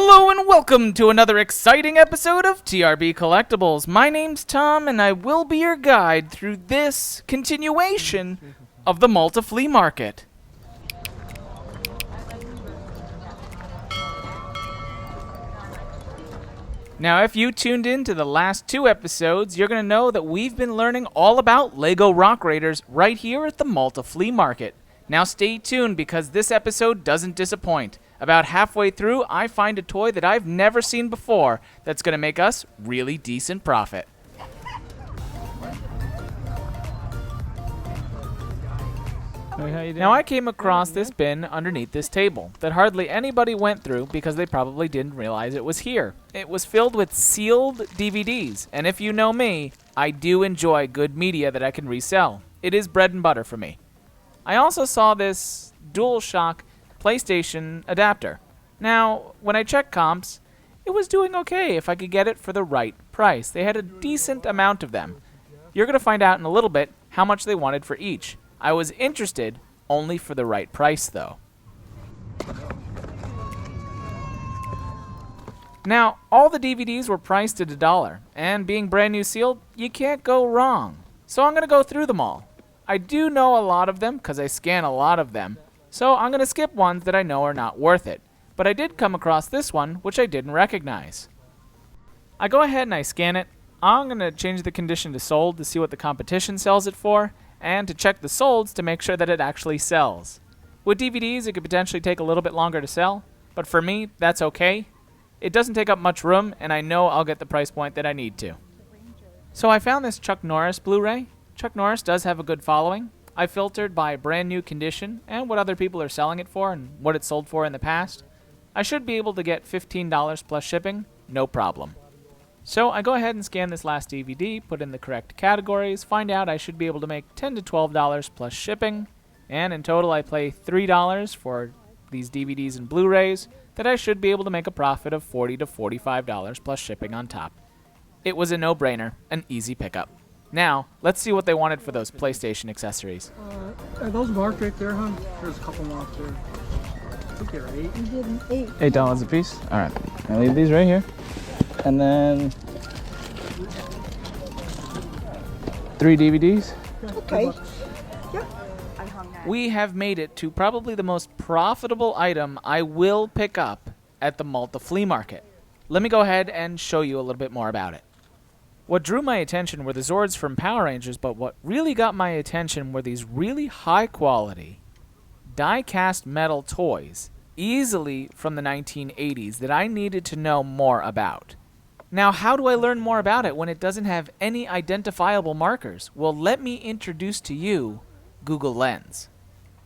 Hello and welcome to another exciting episode of TRB Collectibles. My name's Tom and I will be your guide through this continuation of the Malta Flea Market. Now, if you tuned in to the last two episodes, you're going to know that we've been learning all about LEGO Rock Raiders right here at the Malta Flea Market. Now stay tuned because this episode doesn't disappoint. About halfway through, I find a toy that I've never seen before that's going to make us really decent profit. Now I came across this bin underneath this table that hardly anybody went through because they probably didn't realize it was here. It was filled with sealed DVDs, and if you know me, I do enjoy good media that I can resell. It is bread and butter for me. I also saw this DualShock PlayStation adapter. Now, when I checked comps, it was doing okay if I could get it for the right price. They had a decent amount of them. You're going to find out in a little bit how much they wanted for each. I was interested only for the right price, though. Now, all the DVDs were priced at $1, and being brand new sealed, you can't go wrong. So I'm going to go through them all. I do know a lot of them because I scan a lot of them, so I'm going to skip ones that I know are not worth it. But I did come across this one, which I didn't recognize. I go ahead and I scan it. I'm going to change the condition to sold to see what the competition sells it for, and to check the solds to make sure that it actually sells. With DVDs, it could potentially take a little bit longer to sell, but for me, that's okay. It doesn't take up much room, and I know I'll get the price point that I need to. So I found this Chuck Norris Blu-ray. Chuck Norris does have a good following. I filtered by brand new condition and what other people are selling it for and what it sold for in the past. I should be able to get $15 plus shipping, no problem. So I go ahead and scan this last DVD, put in the correct categories, find out I should be able to make $10 to $12 plus shipping, and in total I pay $3 for these DVDs and Blu-rays that I should be able to make a profit of $40 to $45 plus shipping on top. It was a no-brainer, an easy pickup. Now, let's see what they wanted for those PlayStation accessories. Are those marked right there, huh? There's a couple marked there. I think they're 8. You did an 8. $8 a piece? Alright. I'll leave these right here. And then 3 DVDs. Okay. Yep. We have made it to probably the most profitable item I will pick up at the Malta Flea Market. Let me go ahead and show you a little bit more about it. What drew my attention were the Zords from Power Rangers, but what really got my attention were these really high-quality, die-cast metal toys, easily from the 1980s, that I needed to know more about. Now, how do I learn more about it when it doesn't have any identifiable markers? Well, let me introduce to you Google Lens.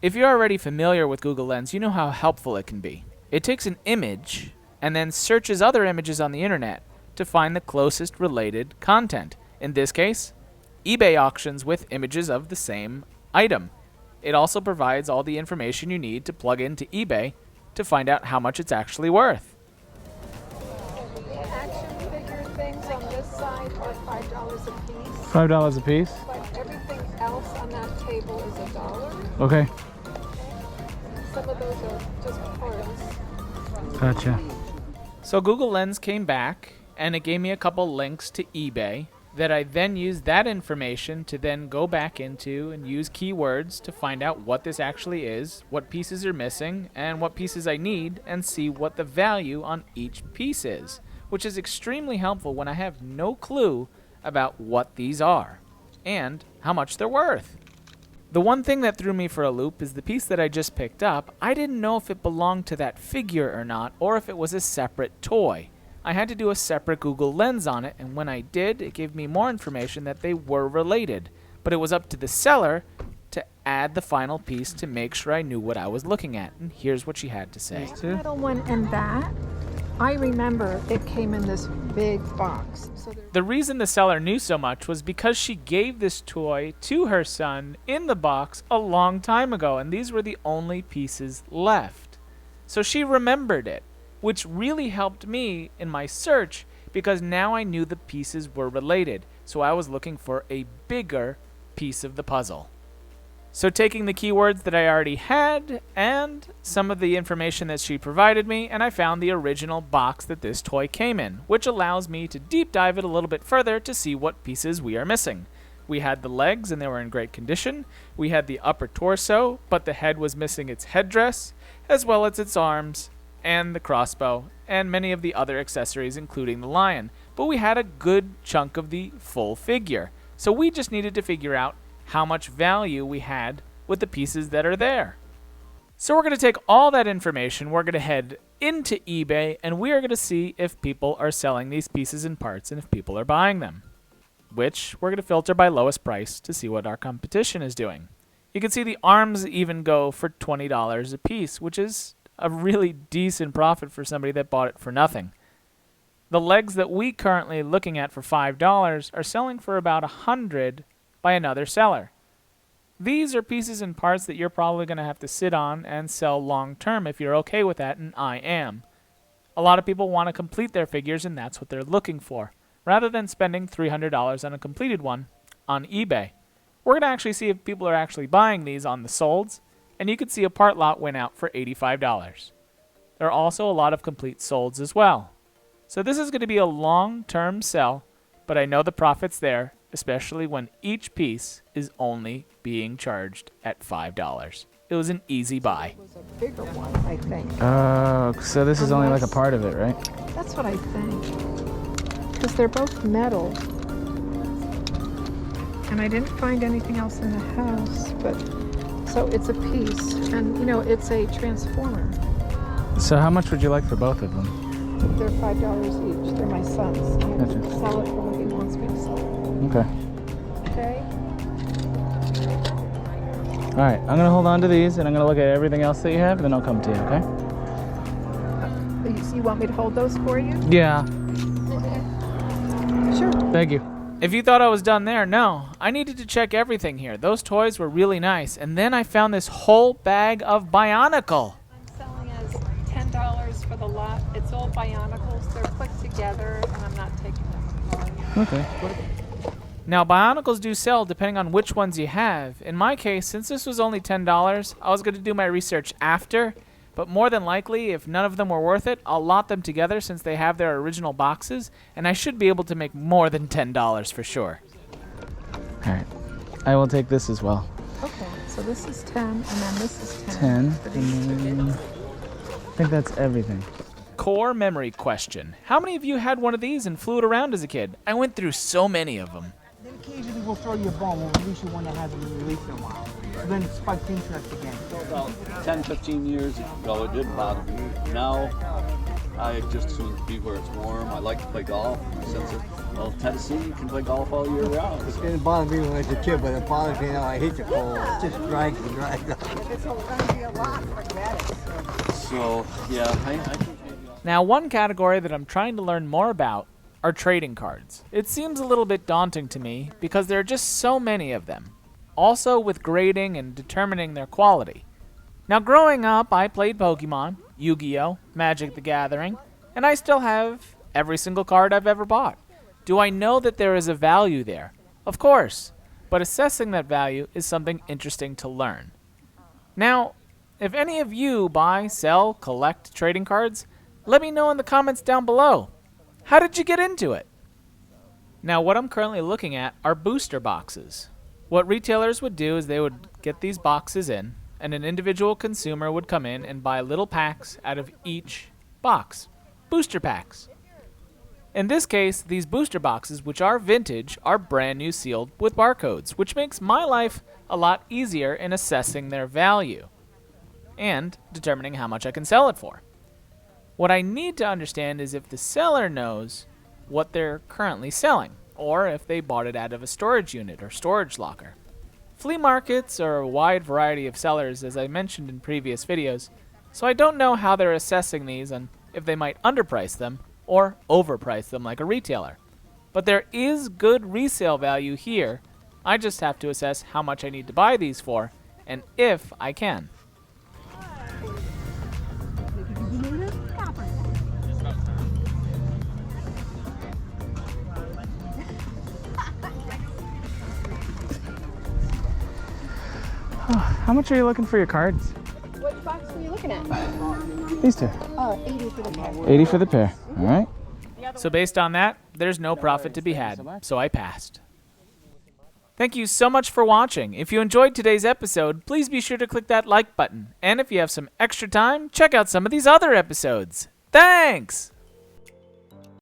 If you're already familiar with Google Lens, you know how helpful it can be. It takes an image and then searches other images on the internet to find the closest related content. In this case, eBay auctions with images of the same item. It also provides all the information you need to plug into eBay to find out how much it's actually worth. The action figure things on this side are $5 a piece. $5 a piece? But everything else on that table is $1. Okay. Some of those are just parts. Gotcha. So Google Lens came back, and it gave me a couple links to eBay that I then used that information to then go back into and use keywords to find out what this actually is, what pieces are missing, and what pieces I need, and see what the value on each piece is, which is extremely helpful when I have no clue about what these are and how much they're worth. The one thing that threw me for a loop is the piece that I just picked up. I didn't know if it belonged to that figure or not, or if it was a separate toy. I had to do a separate Google Lens on it, and when I did, it gave me more information that they were related. But it was up to the seller to add the final piece to make sure I knew what I was looking at. And here's what she had to say. The metal one and that, I remember it came in this big box. The reason the seller knew so much was because she gave this toy to her son in the box a long time ago, and these were the only pieces left. So she remembered it, which really helped me in my search because now I knew the pieces were related. So I was looking for a bigger piece of the puzzle. So taking the keywords that I already had and some of the information that she provided me, and I found the original box that this toy came in, which allows me to deep dive it a little bit further to see what pieces we are missing. We had the legs and they were in great condition. We had the upper torso, but the head was missing its headdress, as well as its arms and the crossbow and many of the other accessories, including the lion. But we had a good chunk of the full figure. So we just needed to figure out how much value we had with the pieces that are there. So we're going to take all that information, we're going to head into eBay, and we are going to see if people are selling these pieces and parts and if people are buying them. Which we're going to filter by lowest price to see what our competition is doing. You can see the arms even go for $20 a piece, which is a really decent profit for somebody that bought it for nothing. The legs that we currently looking at for $5 are selling for about $100 by another seller. These are pieces and parts that you're probably going to have to sit on and sell long term if you're okay with that, and I am. A lot of people want to complete their figures and that's what they're looking for, rather than spending $300 on a completed one on eBay. We're going to actually see if people are actually buying these on the solds, and you can see a part lot went out for $85. There are also a lot of complete solds as well. So this is going to be a long-term sell, but I know the profit's there, especially when each piece is only being charged at $5. It was an easy buy. It was a bigger one, I think. Oh, so this is only like a part of it, right? That's what I think. Because they're both metal. And I didn't find anything else in the house, but so it's a piece, and you know, it's a transformer. So how much would you like for both of them? They're $5 each. They're my son's. I have to Gotcha. sell it for what he wants me to sell it. Okay. Okay? All right, I'm going to hold on to these, and I'm going to look at everything else that you have, and then I'll come to you, okay? You want me to hold those for you? Yeah. Sure. Thank you. If you thought I was done there, no. I needed to check everything here. Those toys were really nice. And then I found this whole bag of Bionicle. I'm selling as $10 for the lot. It's all Bionicles. They're put together, and I'm not taking them apart. Okay. Now, Bionicles do sell depending on which ones you have. In my case, since this was only $10, I was going to do my research after. But more than likely, if none of them were worth it, I'll lot them together since they have their original boxes, and I should be able to make more than $10 for sure. All right. I will take this as well. Okay, so this is 10, and then this is 10. For these two And kids. I think that's everything. Core memory question. How many of you had one of these and flew it around as a kid? I went through so many of them. Then occasionally we'll throw you a bone. We'll release you one that hasn't been released in a while. So then it spikes interest again. About 10, 15 years ago, it didn't bother me. Now, I just as soon be where it's warm. I like to play golf. Since well, Tennessee, you can play golf all year round. It didn't bother me when I was a kid, but it bothers me now. I hate the cold. It just drags and drags up. It's going to be a lot for Gladys. So, yeah, I can. Now, one category that I'm trying to learn more about are trading cards. It seems a little bit daunting to me because there are just so many of them. Also with grading and determining their quality. Now, growing up, I played Pokemon, Yu-Gi-Oh!, Magic the Gathering, and I still have every single card I've ever bought. Do I know that there is a value there? Of course, but assessing that value is something interesting to learn. Now, if any of you buy, sell, collect trading cards, let me know in the comments down below. How did you get into it? Now, what I'm currently looking at are booster boxes. What retailers would do is they would get these boxes in, and an individual consumer would come in and buy little packs out of each box. Booster packs. In this case, these booster boxes, which are vintage, are brand new sealed with barcodes, which makes my life a lot easier in assessing their value and determining how much I can sell it for. What I need to understand is if the seller knows what they're currently selling, or if they bought it out of a storage unit or storage locker. Flea markets are a wide variety of sellers, as I mentioned in previous videos, so I don't know how they're assessing these and if they might underprice them or overprice them like a retailer. But there is good resale value here. I just have to assess how much I need to buy these for, and if I can. How much are you looking for your cards? What box were you looking at? These two. Oh, 80 for the pair. 80 for the pair. All right. So based on that, there's no profit to be had, so I passed. Thank you so much for watching. If you enjoyed today's episode, please be sure to click that like button. And if you have some extra time, check out some of these other episodes. Thanks!